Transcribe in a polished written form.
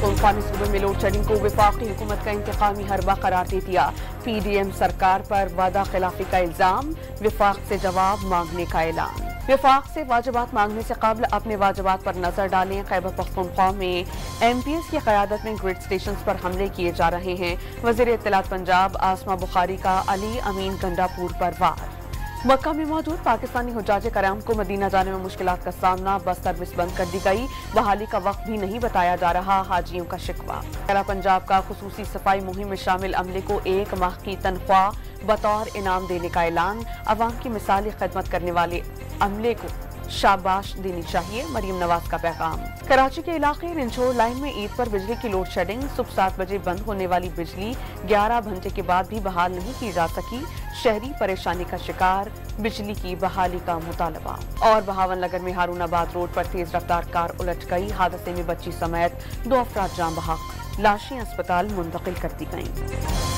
पख्तूनख्वा ने सूबे में लोड शेडिंग को वफाकी हुकूमत का इंतकामी हरबा करार दे दिया। PDM सरकार पर वादा खिलाफी का इल्जाम, वफाक से जवाब मांगने का ऐलान। वफाक से वाजिबात मांगने से कबल अपने वाजिबात पर नजर डालें। खैबर पख्तूनख्वा में MPS की क़यादत में ग्रिड स्टेशन पर हमले किए जा रहे हैं। वज़ीर इत्तलात पंजाब आसमा बुखारी का अली अमीन गंडापुर पर वार। मक्का में मौजूद पाकिस्तानी हुज्जाज कराम को मदीना जाने में मुश्किलात का सामना, बस सर्विस बंद कर दी गई, बहाली का वक्त भी नहीं बताया जा रहा, हाजियों का शिकवा। खैरा पंजाब का खुसूसी सफाई मुहिम में शामिल अमले को 1 माह की तनख्वाह बतौर इनाम देने का ऐलान। अवाम की मिसाली खिदमत करने वाले अमले को शाबाश देनी चाहिए, मरीम नवाज का पैगाम। कराची के इलाके रिंचोर लाइन में ईद पर बिजली की लोड शेडिंग, सुबह 7 बजे बंद होने वाली बिजली 11 घंटे के बाद भी बहाल नहीं की जा सकी, शहरी परेशानी का शिकार, बिजली की बहाली का मुतालबा। और बहावननगर में हारूनाबाद रोड पर तेज रफ्तार कार उलट गई, हादसे में बच्ची समेत 2 अफराद जान बहक, लाशें अस्पताल मुंतकिल कर दी गईं।